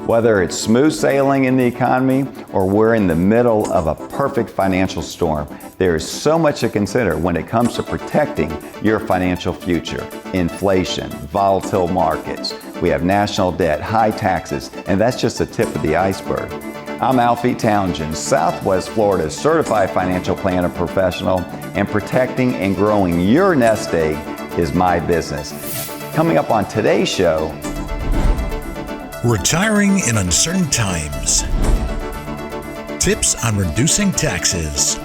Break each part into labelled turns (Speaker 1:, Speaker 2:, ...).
Speaker 1: Whether it's smooth sailing in the economy or we're in the middle of a perfect financial storm, there is so much to consider when it comes to protecting your financial future. Inflation, volatile markets, we have national debt, high taxes, and that's just the tip of the iceberg. I'm Alfie Townsend, Southwest Florida's certified financial planner professional, and protecting and growing your nest egg is my business. Coming up on today's show,
Speaker 2: retiring in uncertain times, tips on reducing taxes,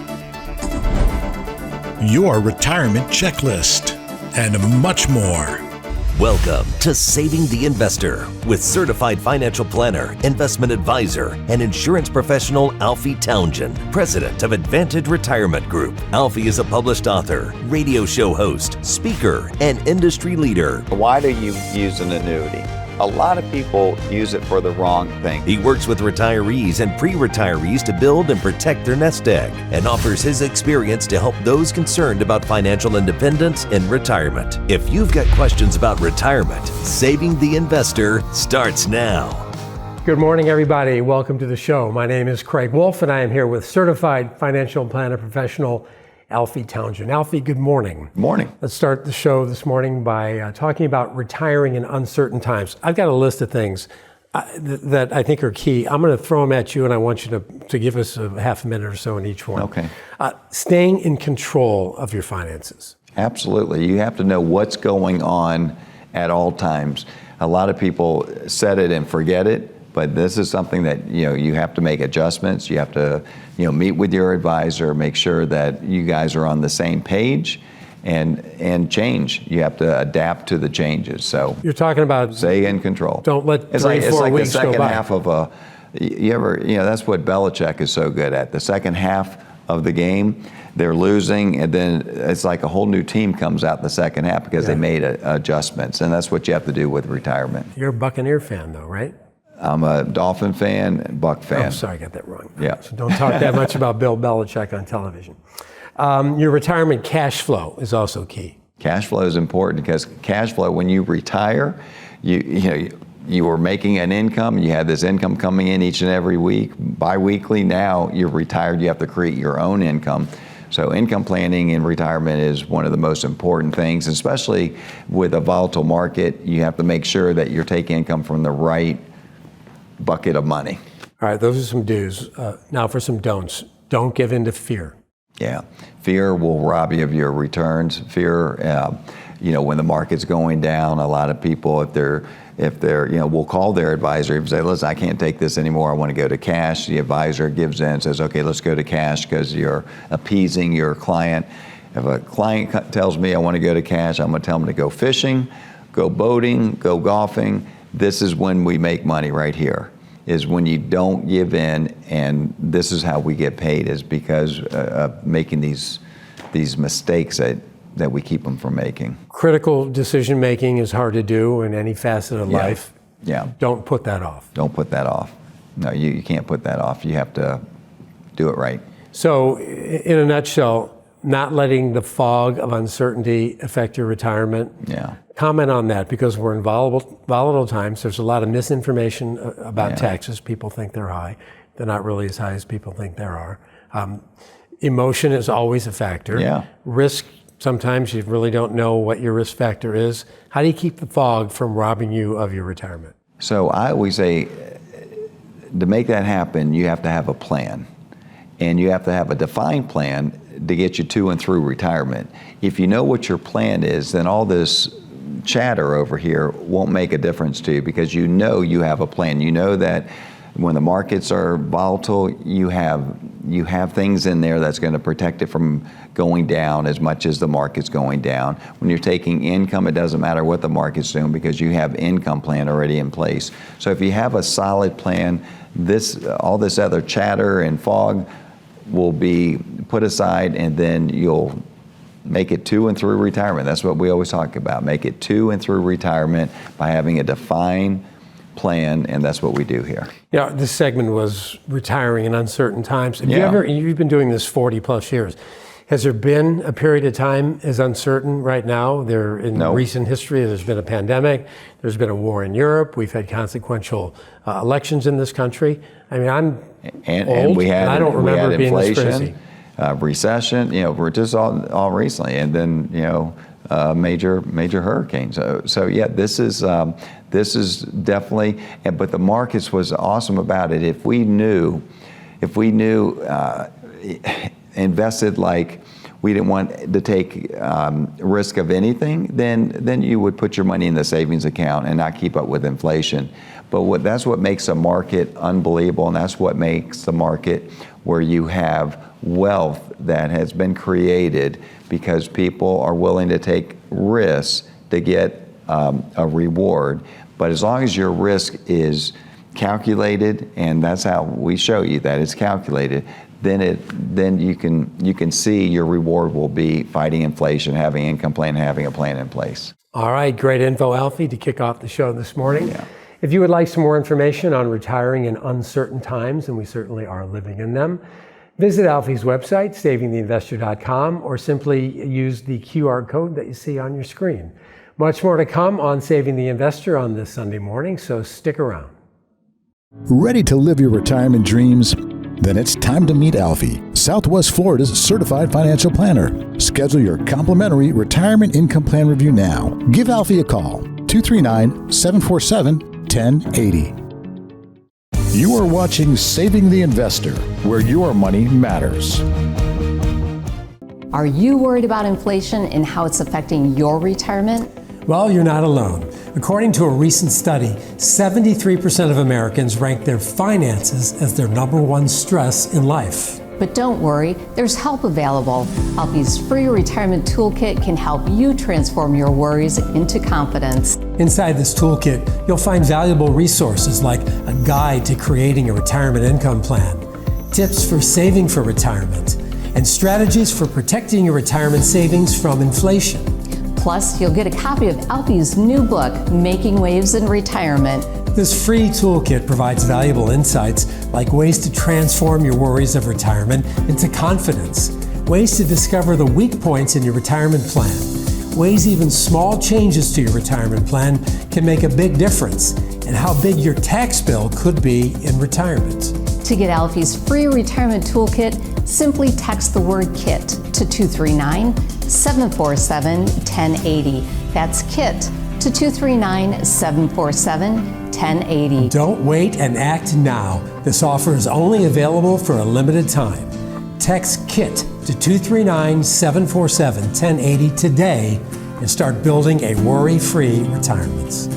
Speaker 2: your retirement checklist, and much more.
Speaker 3: Welcome to Saving the Investor with certified financial planner, investment advisor, and insurance professional Alfie Townsend, president of Advantage Retirement Group. Alfie is a published author, radio show host, speaker, and industry leader.
Speaker 1: why do you use an annuity? A lot of people use it for the wrong thing.
Speaker 3: He works with retirees and pre-retirees to build and protect their nest egg and offers his experience to help those concerned about financial independence in retirement. If you've got questions about retirement, Saving the Investor starts now.
Speaker 4: Good morning, everybody. Welcome to the show. My name is Craig Wolf, and I am here with certified financial planner professional Alfie Townsend. Alfie, good morning.
Speaker 1: Morning.
Speaker 4: Let's start the show this morning by talking about retiring in uncertain times. I've got a list of things that I think are key. I'm going to throw them at you, and I want you to give us a half a minute or so in each one.
Speaker 1: Okay.
Speaker 4: Staying in control of your finances.
Speaker 1: Absolutely. You have to know what's going on at all times. A lot of people set it and forget it, but this is something that you have to make adjustments. You have to meet with your advisor, make sure that you guys are on the same page, and change. You have to adapt to the changes. So
Speaker 4: you're talking about
Speaker 1: stay in control.
Speaker 4: Don't let
Speaker 1: it's like
Speaker 4: weeks
Speaker 1: the second
Speaker 4: go by.
Speaker 1: half of a. That's what Belichick is so good at. The second half of the game, they're losing, and then it's like a whole new team comes out in the second half because they made adjustments, and that's what you have to do with retirement.
Speaker 4: You're a Buccaneer fan, though, right?
Speaker 1: I'm a Dolphin fan, Buck fan.
Speaker 4: Oh, sorry, I got that wrong.
Speaker 1: Yeah.
Speaker 4: So don't talk that much about Bill Belichick on television. Your retirement cash flow is also key.
Speaker 1: Cash flow is important because cash flow, when you retire, you were making an income. You had this income coming in each and every week, bi-weekly. Now you're retired. You have to create your own income. So income planning in retirement is one of the most important things, especially with a volatile market. You have to make sure that you're taking income from the right bucket of money.
Speaker 4: All right, those are some do's. Now for some don'ts. Don't give in to fear.
Speaker 1: Yeah, fear will rob you of your returns. Fear, when the market's going down, a lot of people, if they're, will call their advisor and say, listen, I can't take this anymore. I want to go to cash. The advisor gives in and says, okay, let's go to cash because you're appeasing your client. If a client tells me I want to go to cash, I'm going to tell them to go fishing, go boating, go golfing. This is when we make money right here, is when you don't give in, and this is how we get paid, is because of making these mistakes that we keep them from making.
Speaker 4: Critical decision making is hard to do in any facet of life.
Speaker 1: Yeah.
Speaker 4: Don't put that off.
Speaker 1: Don't put that off. No, you can't put that off. You have to do it right.
Speaker 4: So in a nutshell, not letting the fog of uncertainty affect your retirement.
Speaker 1: Yeah.
Speaker 4: Comment on that, because we're in volatile times. There's a lot of misinformation about taxes. People think they're high. They're not really as high as people think there are. Emotion is always a factor.
Speaker 1: Yeah.
Speaker 4: Risk, sometimes you really don't know what your risk factor is. How do you keep the fog from robbing you of your retirement?
Speaker 1: So I always say, to make that happen, you have to have a plan. And you have to have a defined plan to get you to and through retirement. If you know what your plan is, then all this chatter over here won't make a difference to you, because you know you have a plan. You know that when the markets are volatile, you have things in there that's going to protect it from going down as much as the market's going down. When you're taking income, it doesn't matter what the market's doing because you have income plan already in place. So if you have a solid plan, all this other chatter and fog will be put aside, and then you'll make it to and through retirement. That's what we always talk about. Make it to and through retirement by having a defined plan, and that's what we do here.
Speaker 4: Yeah, this segment was retiring in uncertain times. You've been doing this 40 plus years. Has there been a period of time as uncertain right now? In
Speaker 1: No.
Speaker 4: recent history, there's been a pandemic, there's been a war in Europe, we've had consequential elections in this country. I mean, I'm old,
Speaker 1: we had
Speaker 4: and I don't
Speaker 1: we
Speaker 4: remember
Speaker 1: had
Speaker 4: being this
Speaker 1: inflation,
Speaker 4: crazy.
Speaker 1: recession. We're just all recently, and then major hurricanes. So yeah, this is definitely. But the markets was awesome about it. If we knew, invested like we didn't want to take risk of anything, then you would put your money in the savings account and not keep up with inflation. But that's what makes a market unbelievable, and that's what makes the market where you have wealth that has been created because people are willing to take risks to get a reward. But as long as your risk is calculated, and that's how we show you that it's calculated, then you can see your reward will be fighting inflation, having income plan, having a plan in place.
Speaker 4: All right, great info, Alfie, to kick off the show this morning.
Speaker 1: Yeah.
Speaker 4: If you would like some more information on retiring in uncertain times, and we certainly are living in them, visit Alfie's website, savingtheinvestor.com, or simply use the QR code that you see on your screen. Much more to come on Saving the Investor on this Sunday morning, so stick around.
Speaker 2: Ready to live your retirement dreams? Then it's time to meet Alfie, Southwest Florida's certified financial planner. Schedule your complimentary retirement income plan review now. Give Alfie a call, 239-747-1080. You are watching Saving the Investor, where your money matters.
Speaker 5: Are you worried about inflation and how it's affecting your retirement?
Speaker 4: Well, you're not alone. According to a recent study, 73% of Americans rank their finances as their number one stress in life.
Speaker 5: But don't worry, there's help available. Alfie's free retirement toolkit can help you transform your worries into confidence.
Speaker 4: Inside this toolkit, you'll find valuable resources like a guide to creating a retirement income plan, tips for saving for retirement, and strategies for protecting your retirement savings from inflation.
Speaker 5: Plus, you'll get a copy of Alfie's new book, Making Waves in Retirement.
Speaker 4: This free toolkit provides valuable insights like ways to transform your worries of retirement into confidence, ways to discover the weak points in your retirement plan, ways even small changes to your retirement plan can make a big difference, and how big your tax bill could be in retirement.
Speaker 5: To get Alfie's free retirement toolkit, simply text the word KIT to 239-747-1080. That's KIT to 239-747-1080.
Speaker 4: Don't wait and act now. This offer is only available for a limited time. Text KIT to 239-747-1080 today and start building a worry-free retirement.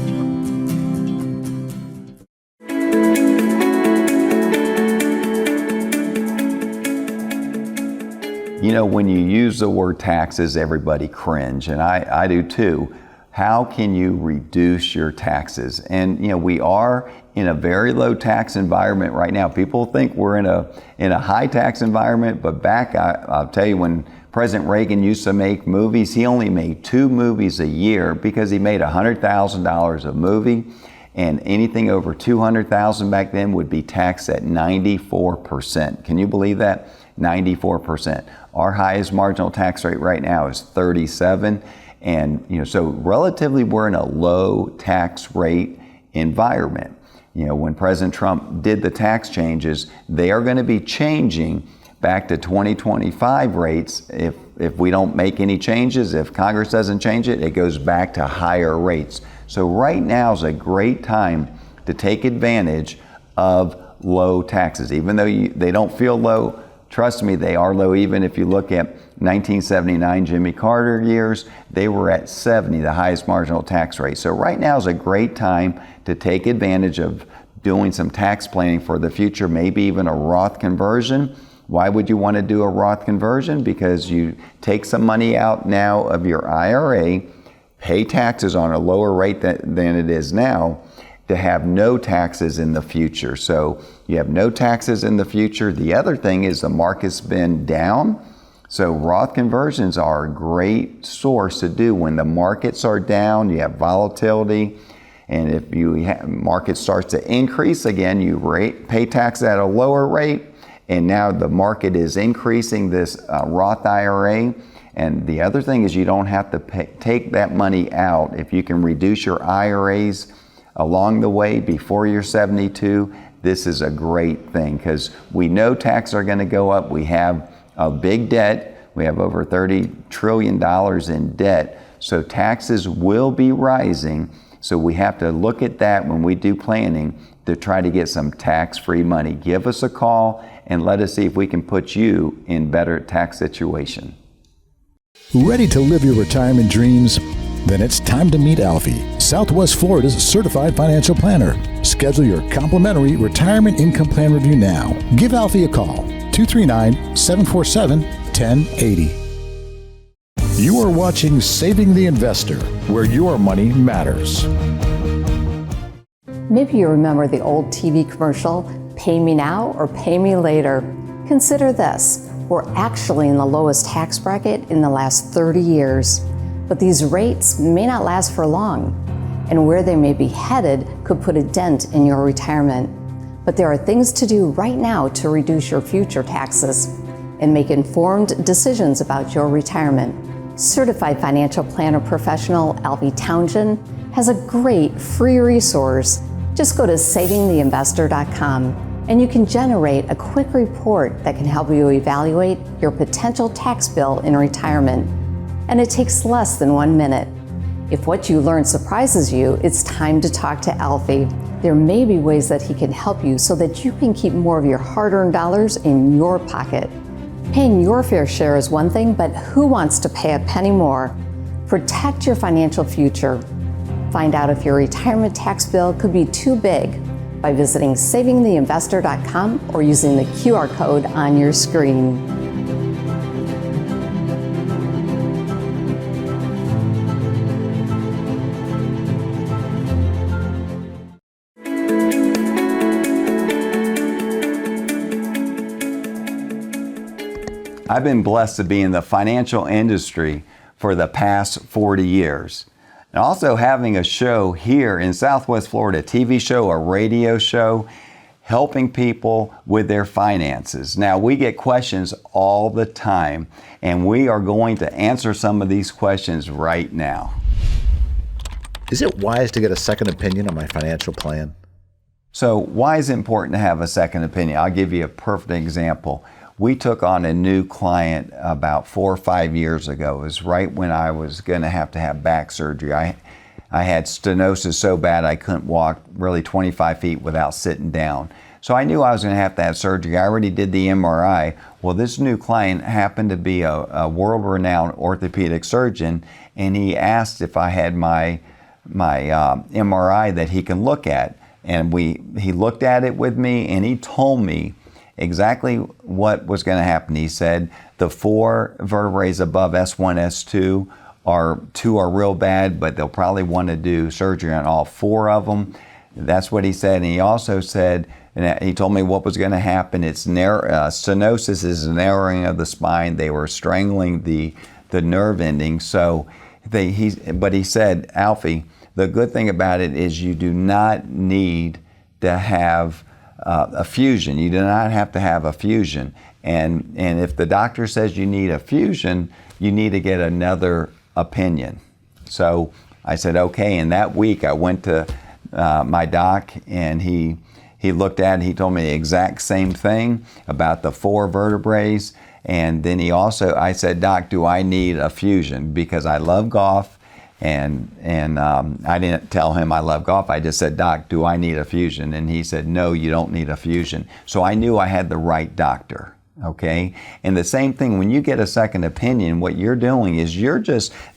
Speaker 1: When you use the word taxes, everybody cringe, and I do too. How can you reduce your taxes? And we are in a very low tax environment right now. People think we're in a high tax environment, but I'll tell you, when President Reagan used to make movies, he only made 2 movies a year because he made $100,000 a movie, and anything over $200,000 back then would be taxed at 94%. Can you believe that? 94%. Our highest marginal tax rate right now is 37%. And so relatively we're in a low tax rate environment. When President Trump did the tax changes, they are going to be changing back to 2025 rates. If we don't make any changes, if Congress doesn't change it, it goes back to higher rates. So right now is a great time to take advantage of low taxes. Even though they don't feel low, trust me, they are low. Even if you look at 1979 Jimmy Carter years, they were at 70, the highest marginal tax rate. So right now is a great time to take advantage of doing some tax planning for the future, maybe even a Roth conversion. Why would you want to do a Roth conversion? Because you take some money out now of your IRA, pay taxes on a lower rate than it is now, to have no taxes in the future. So you have no taxes in the future. The other thing is the market's been down. So Roth conversions are a great source to do when the markets are down, you have volatility, and if market starts to increase again, you pay tax at a lower rate, And now the market is increasing this Roth IRA. And the other thing is you don't have to take that money out. If you can reduce your IRAs along the way before you're 72, this is a great thing because we know taxes are going to go up. We have a big debt. We have over $30 trillion in debt. So taxes will be rising. So we have to look at that when we do planning to try to get some tax-free money. Give us a call and let us see if we can put you in better tax situation.
Speaker 2: Ready to live your retirement dreams? Then it's time to meet Alfie, Southwest Florida's certified financial planner. Schedule your complimentary retirement income plan review now. Give Alfie a call, 239-747-1080. You are watching Saving the Investor, where your money matters.
Speaker 5: Maybe you remember the old TV commercial, "Pay me now or pay me later." Consider this. We're actually in the lowest tax bracket in the last 30 years. But these rates may not last for long, and where they may be headed could put a dent in your retirement. But there are things to do right now to reduce your future taxes and make informed decisions about your retirement. Certified financial planner professional Alfie Townsend has a great free resource. Just go to savingtheinvestor.com and you can generate a quick report that can help you evaluate your potential tax bill in retirement. And it takes less than 1 minute. If what you learn surprises you, it's time to talk to Alfie. There may be ways that he can help you so that you can keep more of your hard-earned dollars in your pocket. Paying your fair share is one thing, but who wants to pay a penny more? Protect your financial future. Find out if your retirement tax bill could be too big by visiting savingtheinvestor.com or using the QR code on your screen.
Speaker 1: I've been blessed to be in the financial industry for the past 40 years. And also having a show here in Southwest Florida, a TV show, a radio show, helping people with their finances. Now, we get questions all the time, and we are going to answer some of these questions right now.
Speaker 2: Is it wise to get a second opinion on my financial plan?
Speaker 1: So why is it important to have a second opinion? I'll give you a perfect example. We took on a new client about 4 or 5 years ago. It was right when I was going to have back surgery. I had stenosis so bad I couldn't walk really 25 feet without sitting down. So I knew I was going to have surgery. I already did the MRI. Well, this new client happened to be a world-renowned orthopedic surgeon, and he asked if I had my MRI that he can look at. And he looked at it with me, and he told me exactly what was going to happen. He said the 4 vertebrae above S1, S2 are real bad, but they'll probably want to do surgery on all 4 of them. That's what he said. And he also said, and he told me what was going to happen. It's stenosis is narrowing of the spine. They were strangling the nerve ending. So but he said, Alfie, the good thing about it is you do not need to have a fusion. You do not have to have a fusion. And if the doctor says you need a fusion, you need to get another opinion. So I said, okay. And that week I went to my doc, and he looked at it. He told me the exact same thing about the 4 vertebrae. And then I said, Doc, do I need a fusion? Because I love golf. And I didn't tell him I love golf. I just said, Doc, do I need a fusion? And he said, no, you don't need a fusion. So I knew I had the right doctor, okay? And the same thing, when you get a second opinion, what you're doing is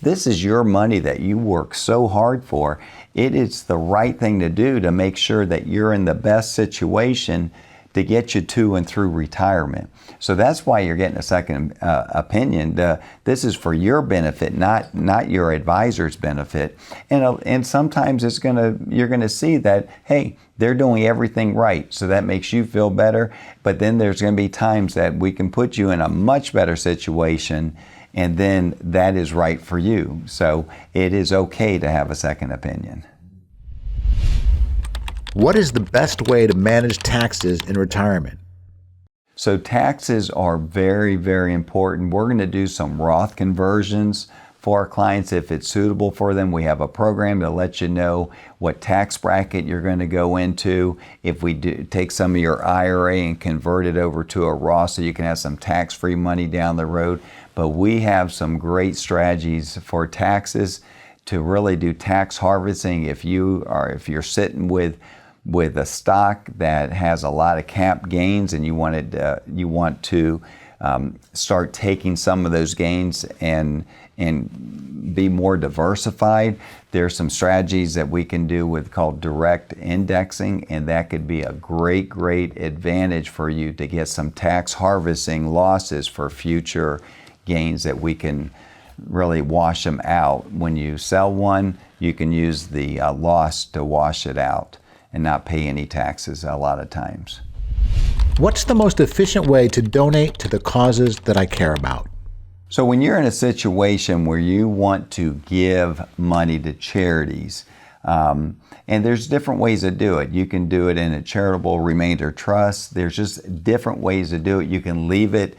Speaker 1: this is your money that you work so hard for. It is the right thing to do to make sure that you're in the best situation to get you to and through retirement. So that's why you're getting a second opinion. This is for your benefit, not your advisor's benefit. And sometimes you're gonna see that, hey, they're doing everything right, so that makes you feel better. But then there's gonna be times that we can put you in a much better situation, and then that is right for you. So it is okay to have a second opinion.
Speaker 2: What is the best way to manage taxes in retirement?
Speaker 1: So taxes are very, very important. We're going to do some Roth conversions for our clients if it's suitable for them. We have a program to let you know what tax bracket you're going to go into. If we do take some of your IRA and convert it over to a Roth so you can have some tax-free money down the road. But we have some great strategies for taxes to really do tax harvesting. If you're sitting with a stock that has a lot of cap gains and you want to start taking some of those gains and be more diversified, there's some strategies that we can do with called direct indexing, and that could be a great advantage for you to get some tax harvesting losses for future gains that we can really wash them out. When you sell one, you can use the loss to wash it out and not pay any taxes a lot of times.
Speaker 2: What's the most efficient way to donate to the causes that I care about?
Speaker 1: So when you're in a situation where you want to give money to charities, and there's different ways to do it. You can do it in a charitable remainder trust. There's just different ways to do it. You can leave it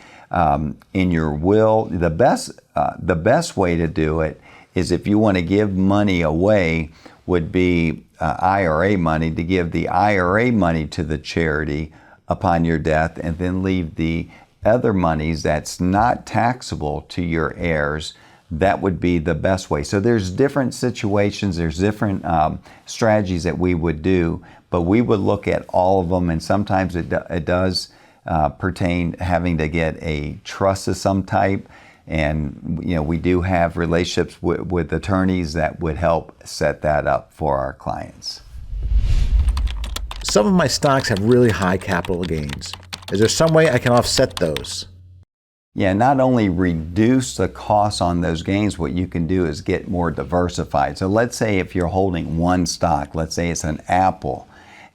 Speaker 1: in your will. The best way to do it is if you want to give money away would be IRA money, to give the IRA money to the charity upon your death and then leave the other monies that's not taxable to your heirs. That would be the best way. So there's different situations, there's different strategies that we would do, but we would look at all of them, and sometimes it does pertain having to get a trust of some type. And we do have relationships with attorneys that would help set that up for our clients.
Speaker 2: Some of my stocks have really high capital gains. Is there some way I can offset those?
Speaker 1: Yeah, not only reduce the costs on those gains, what you can do is get more diversified. So let's say if you're holding one stock, let's say it's an Apple,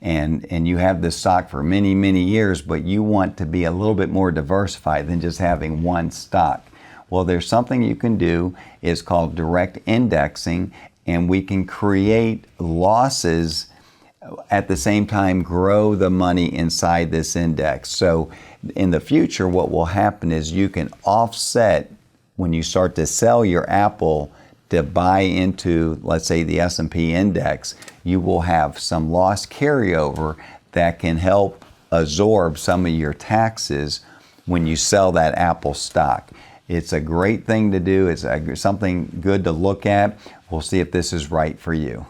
Speaker 1: and you have this stock for many, many years, but you want to be a little bit more diversified than just having one stock. Well, there's something you can do, it's called direct indexing, and we can create losses at the same time grow the money inside this index. So in the future, what will happen is you can offset when you start to sell your Apple to buy into, let's say, the S&P index, you will have some loss carryover that can help absorb some of your taxes when you sell that Apple stock. It's a great thing to do. It's something good to look at. We'll see if this is right for you.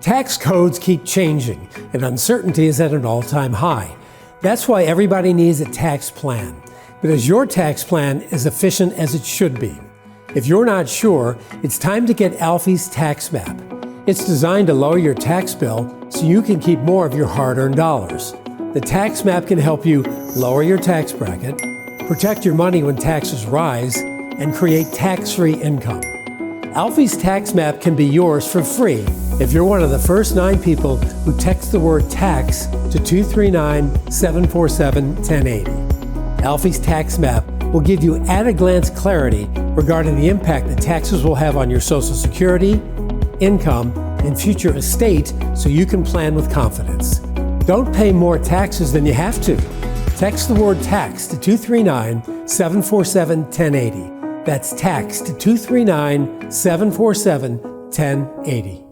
Speaker 4: Tax codes keep changing, and uncertainty is at an all-time high. That's why everybody needs a tax plan. But is your tax plan as efficient as it should be? If you're not sure, it's time to get Alfie's Tax Map. It's designed to lower your tax bill so you can keep more of your hard-earned dollars. The Tax Map can help you lower your tax bracket, protect your money when taxes rise, and create tax-free income. Alfie's Tax Map can be yours for free if you're one of the first 9 people who text the word TAX to 239-747-1080. Alfie's Tax Map will give you at-a-glance clarity regarding the impact that taxes will have on your Social Security, income, and future estate so you can plan with confidence. Don't pay more taxes than you have to. Text the word TAX to 239-747-1080. That's TAX to 239-747-1080.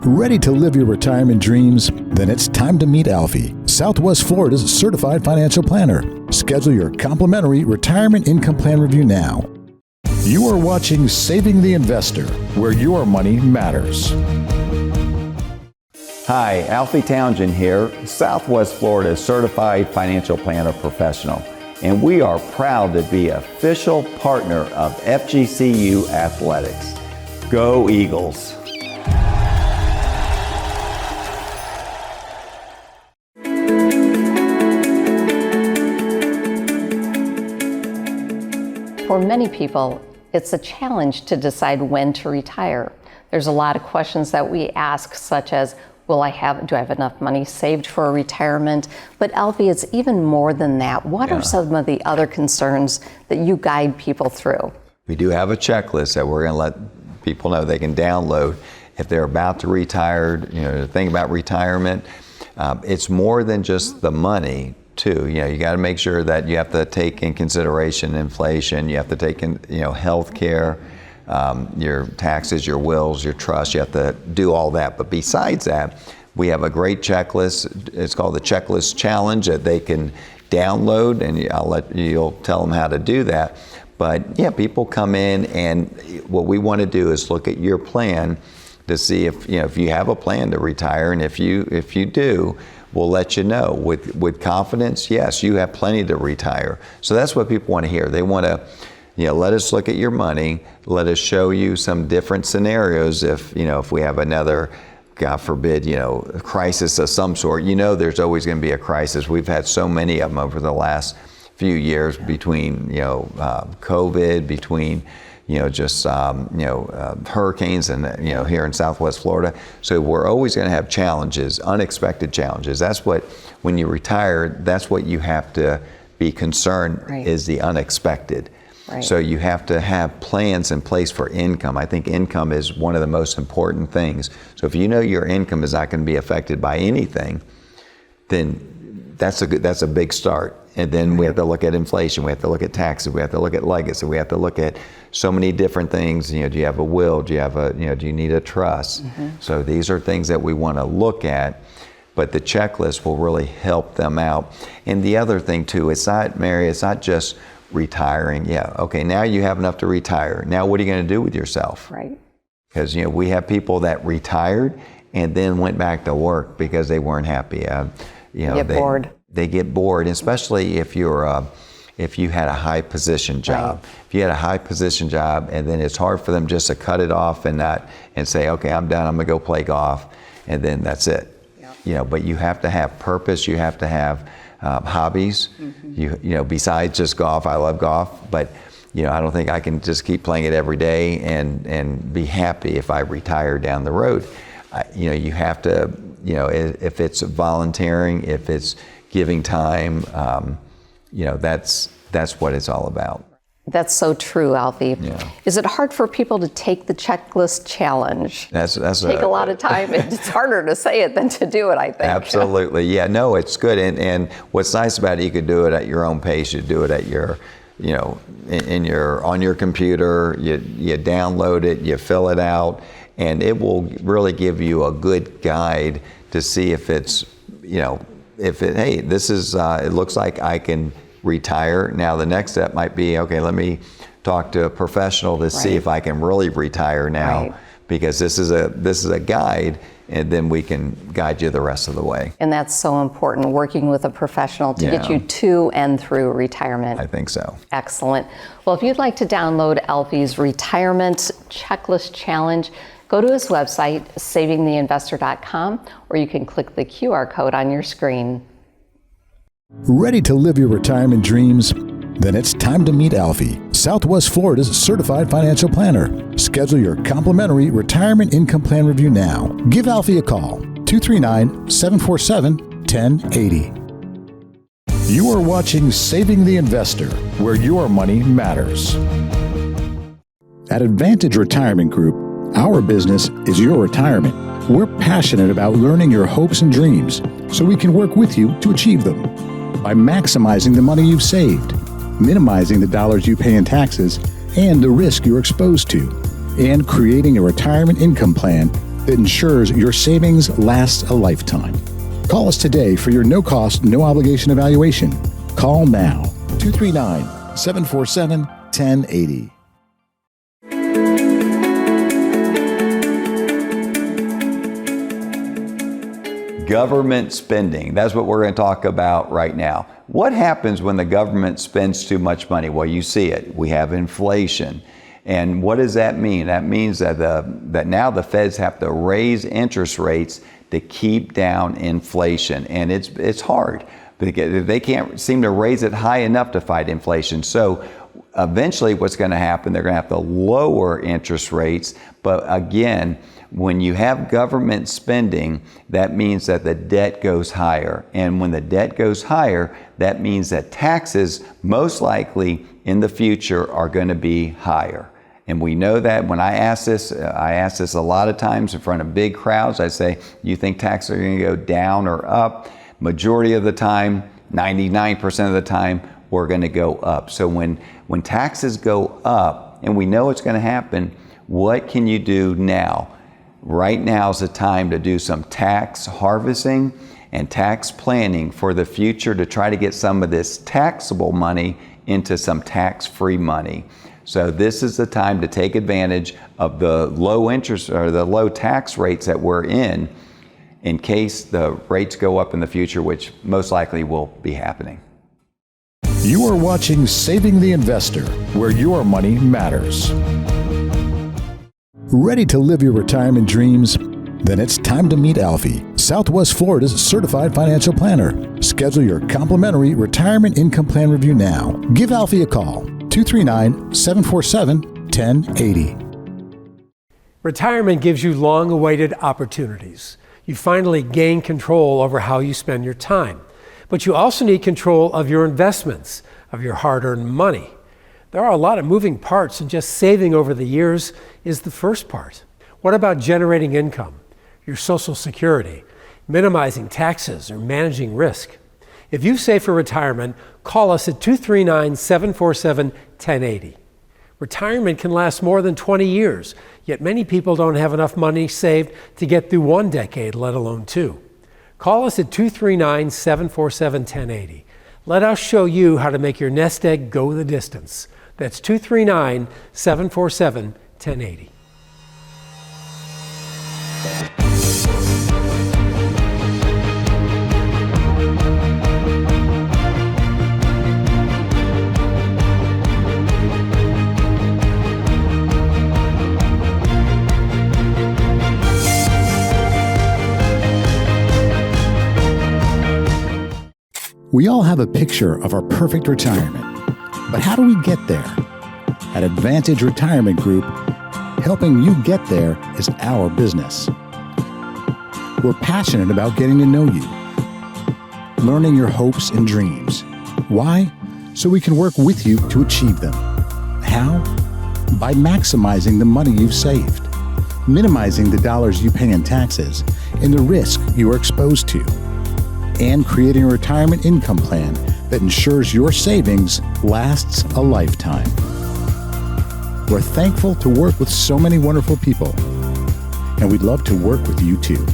Speaker 2: Ready to live your retirement dreams? Then it's time to meet Alfie, Southwest Florida's certified financial planner. Schedule your complimentary retirement income plan review now. You are watching Saving the Investor, where your money matters.
Speaker 1: Hi, Alfie Townsend here, Southwest Florida's certified financial planner professional. And we are proud to be official partner of FGCU Athletics. Go Eagles!
Speaker 5: For many people, it's a challenge to decide when to retire. There's a lot of questions that we ask, such as, do I have enough money saved for retirement? But Alfie, it's even more than that. What are some of the other concerns that you guide people through?
Speaker 1: We do have a checklist that we're going to let people know they can download if they're about to retire, to think about retirement. It's more than just the money. too. You got to make sure that you have to take in consideration inflation. You have to take in, health care, your taxes, your wills, your trust. You have to do all that. But besides that, we have a great checklist. It's called the Checklist Challenge that they can download, and you'll tell them how to do that. But yeah, people come in, and what we want to do is look at your plan to see if you have a plan to retire, and if you do, we'll let you know with confidence. Yes, you have plenty to retire. So that's what people want to hear. They want to, let us look at your money. Let us show you some different scenarios. If we have another, God forbid, a crisis of some sort. There's always going to be a crisis. We've had so many of them over the last few years between COVID, between hurricanes and here in Southwest Florida. So we're always going to have challenges, unexpected challenges. That's what, when you retire, that's what you have to be concerned is the unexpected. Right. So you have to have plans in place for income. I think income is one of the most important things. So if your income is not going to be affected by anything, then that's a big start. And then we have to look at inflation, we have to look at taxes, we have to look at legacy, we have to look at so many different things. Do you have a will? Do you have do you need a trust? Mm-hmm. So these are things that we want to look at, but the checklist will really help them out. And the other thing too, it's not just retiring. Yeah, okay, now you have enough to retire. Now what are you going to do with yourself? Right. Because we have people that retired and then went back to work because they weren't happy. Get bored. They get bored, especially if you had a high position job. Right. If you had a high position job, and then it's hard for them just to cut it off and say, okay, I'm done, I'm gonna go play golf, and then that's it. Yep. But you have to have purpose. You have to have hobbies. Mm-hmm. Besides just golf. I love golf, but I don't think I can just keep playing it every day and be happy if I retire down the road. You have to. If it's volunteering, if it's giving time, that's what it's all about.
Speaker 5: That's so true, Alfie. Yeah. Is it hard for people to take the checklist challenge? That's take a lot of time. It's harder to say it than to do it, I think.
Speaker 1: Absolutely. Yeah. No, it's good. And what's nice about it, you could do it at your own pace. You do it at your, on your computer. You download it. You fill it out. And it will really give you a good guide to see if it's, this is, it looks like I can retire. Now the next step might be, okay, let me talk to a professional to see if I can really retire now, because this is a guide, and then we can guide you the rest of the way.
Speaker 5: And that's so important, working with a professional to get you to and through retirement.
Speaker 1: I think so.
Speaker 5: Excellent. Well, if you'd like to download Alfie's Retirement Checklist Challenge, go to his website, savingtheinvestor.com, or you can click the QR code on your screen.
Speaker 2: Ready to live your retirement dreams? Then it's time to meet Alfie, Southwest Florida's certified financial planner. Schedule your complimentary retirement income plan review now. Give Alfie a call, 239-747-1080. You are watching Saving the Investor, where your money matters. At Advantage Retirement Group, our business is your retirement. We're passionate about learning your hopes and dreams so we can work with you to achieve them. By maximizing the money you've saved, minimizing the dollars you pay in taxes and the risk you're exposed to, and creating a retirement income plan that ensures your savings lasts a lifetime. Call us today for your no-cost, no-obligation evaluation. Call now, 239-747-1080.
Speaker 1: Government spending. That's what we're going to talk about right now. What happens when the government spends too much money? Well, you see it. We have inflation. And what does that mean? That means that now the feds have to raise interest rates to keep down inflation. And it's hard because they can't seem to raise it high enough to fight inflation. So eventually what's going to happen, they're going to have to lower interest rates. But again, when you have government spending, that means that the debt goes higher. And when the debt goes higher, that means that taxes most likely in the future are going to be higher. And we know that. When I ask this a lot of times in front of big crowds. I say, you think taxes are going to go down or up? Majority of the time, 99% of the time, we're going to go up. So when taxes go up, and we know it's going to happen, what can you do now? Right now is the time to do some tax harvesting and tax planning for the future to try to get some of this taxable money into some tax-free money. So this is the time to take advantage of the low interest or the low tax rates that we're in case the rates go up in the future, which most likely will be happening.
Speaker 2: You are watching Saving the Investor, where your money matters. Ready to live your retirement dreams? Then it's time to meet Alfie, Southwest Florida's certified financial planner. Schedule your complimentary retirement income plan review now. Give Alfie a call, 239-747-1080.
Speaker 4: Retirement gives you long-awaited opportunities. You finally gain control over how you spend your time. But you also need control of your investments, of your hard-earned money. There are a lot of moving parts, and just saving over the years is the first part. What about generating income, your Social Security, minimizing taxes, or managing risk? If you save for retirement, call us at 239-747-1080. Retirement can last more than 20 years, yet many people don't have enough money saved to get through 1 decade, let alone 2. Call us at 239-747-1080. Let us show you how to make your nest egg go the distance. That's 239-747-1080.
Speaker 2: We all have a picture of our perfect retirement, but how do we get there? At Advantage Retirement Group, helping you get there is our business. We're passionate about getting to know you, learning your hopes and dreams. Why? So we can work with you to achieve them. How? By maximizing the money you've saved, minimizing the dollars you pay in taxes and the risk you are exposed to, and creating a retirement income plan that ensures your savings lasts a lifetime. We're thankful to work with so many wonderful people, and we'd love to work with you too.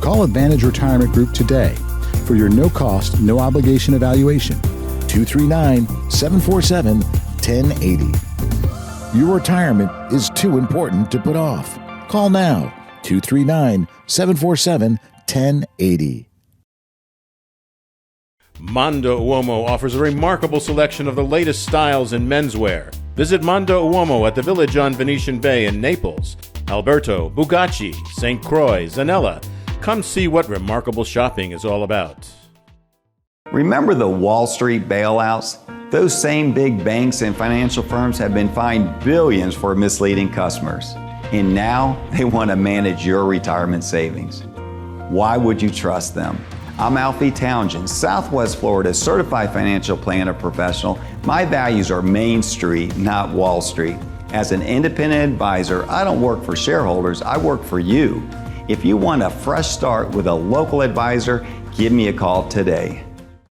Speaker 2: Call Advantage Retirement Group today for your no-cost, no-obligation evaluation, 239-747-1080. Your retirement is too important to put off. Call now, 239-747-1080.
Speaker 6: Mondo Uomo offers a remarkable selection of the latest styles in menswear. Visit Mondo Uomo at the Village on Venetian Bay in Naples, Alberto, Bugacci, St. Croix, Zanella. Come see what remarkable shopping is all about.
Speaker 1: Remember the Wall Street bailouts? Those same big banks and financial firms have been fined billions for misleading customers. And now they want to manage your retirement savings. Why would you trust them? I'm Alfie Townsend, Southwest Florida's certified financial planner professional. My values are Main Street, not Wall Street. As an independent advisor, I don't work for shareholders, I work for you. If you want a fresh start with a local advisor, give me a call today.